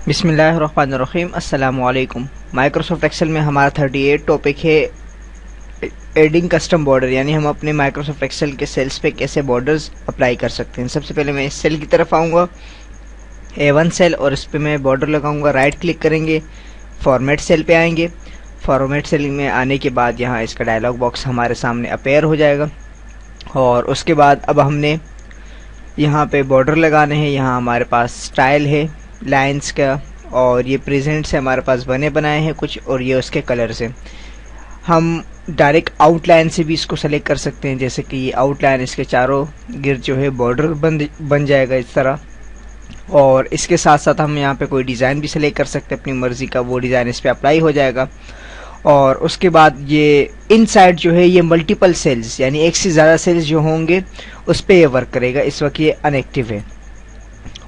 बिस्मिल्लाहिर्रहमानिर्रहीम। अस्सलामुअलैकुम। Microsoft Excel में हमारा 38 टॉपिक है एडिंग कस्टम बॉर्डर, यानी हम अपने माइक्रोसॉफ्ट एक्सेल के सेल्स पे कैसे बॉर्डर्स अप्लाई कर सकते हैं। सबसे पहले मैं इस सेल की तरफ आऊँगा, A1 सेल, और इस पर मैं बॉर्डर लगाऊंगा। राइट क्लिक करेंगे, फॉर्मेट सेल पे आएंगे। फॉर्मेट सेल में आने के बाद यहाँ इसका डायलॉग बॉक्स हमारे सामने अपेयर हो जाएगा, और उसके बाद अब हमने यहाँ पे बॉर्डर लगाने हैं। यहाँ हमारे पास स्टाइल है लाइंस का, और ये प्रेजेंट से हमारे पास बने बनाए हैं कुछ, और ये उसके कलर से। हम डायरेक्ट आउटलाइन से भी इसको सेलेक्ट कर सकते हैं, जैसे कि ये आउटलाइन इसके चारों गिर्द जो है बॉर्डर बन जाएगा इस तरह। और इसके साथ साथ हम यहाँ पे कोई डिज़ाइन भी सेलेक्ट कर सकते हैं अपनी मर्ज़ी का, वो डिज़ाइन इस पर अप्लाई हो जाएगा। और उसके बाद ये इनसाइड जो है ये मल्टीपल सेल्स, यानी एक से ज़्यादा सेल्स जो होंगे उस पर ये वर्क करेगा। इस वक्त ये अनएक्टिव है,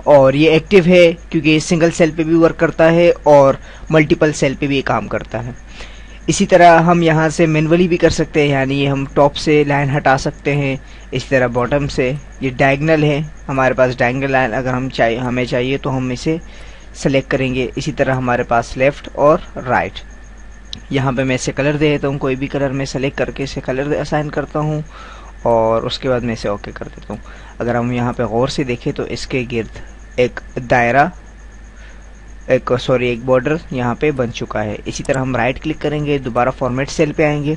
और ये एक्टिव है क्योंकि सिंगल सेल पे भी वर्क करता है और मल्टीपल सेल पे भी काम करता है। इसी तरह हम यहाँ से मैन्युअली भी कर सकते हैं, यानी ये हम टॉप से लाइन हटा सकते हैं। इसी तरह बॉटम से ये डायगोनल है, हमारे पास डायगोनल लाइन अगर हमें चाहिए तो हम इसे सेलेक्ट करेंगे। इसी तरह हमारे पास लेफ़्ट और राइट। यहाँ पे मैं इसे कलर दे देता हूँ, कोई भी कलर मैं सेलेक्ट करके इसे कलर असाइन करता हूँ, और उसके बाद मैं इसे ओके कर देता हूँ। अगर हम यहाँ पे गौर से देखें तो इसके गिर्द एक दायरा एक बॉर्डर यहाँ पे बन चुका है। इसी तरह हम राइट क्लिक करेंगे, दोबारा फॉर्मेट सेल पे आएंगे,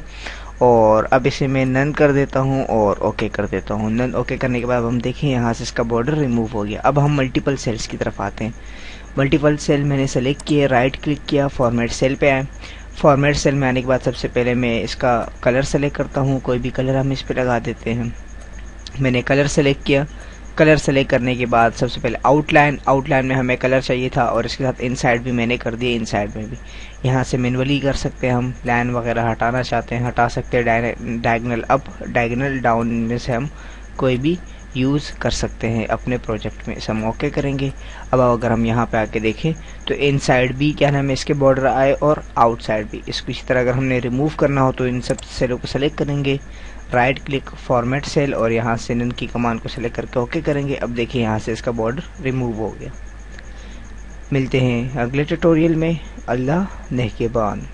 और अब इसे मैं नन कर देता हूँ और ओके कर देता हूँ। नन ओके करने के बाद हम देखें यहाँ से इसका बॉर्डर रिमूव हो गया। अब हम मल्टीपल सेल्स की तरफ आते हैं। मल्टीपल सेल मैंने सेलेक्ट किए, राइट क्लिक किया, फॉर्मेट सेल पे आए। फॉर्मेट सेल में आने के बाद सबसे पहले मैं इसका कलर सेलेक्ट करता हूँ, कोई भी कलर हम इस पर लगा देते हैं। मैंने कलर सेलेक्ट किया। कलर सेलेक्ट करने के बाद सबसे पहले आउटलाइन में हमें कलर चाहिए था, और इसके साथ इनसाइड भी मैंने कर दिया। इनसाइड में भी यहाँ से मैन्युअली कर सकते हैं, हम लाइन वगैरह हटाना चाहते हैं हटा सकते हैं। डायगोनल अप डायगोनल डाउन में से हम कोई भी यूज़ कर सकते हैं अपने प्रोजेक्ट में। इसे हम ओके करेंगे। अब अगर हम यहाँ पे आके देखें तो इनसाइड भी क्या नाम है इसके बॉर्डर आए, और आउटसाइड भी। इसको इसी तरह अगर हमने रिमूव करना हो तो इन सब सेलों को सेलेक्ट करेंगे, राइट क्लिक फॉर्मेट सेल, और यहाँ से नन की कमांड को सेलेक्ट करके ओके करेंगे। अब देखिए यहाँ से इसका बॉर्डर रिमूव हो गया। मिलते हैं अगले ट्यूटोरियल में। अल्लाह नेहकेबान।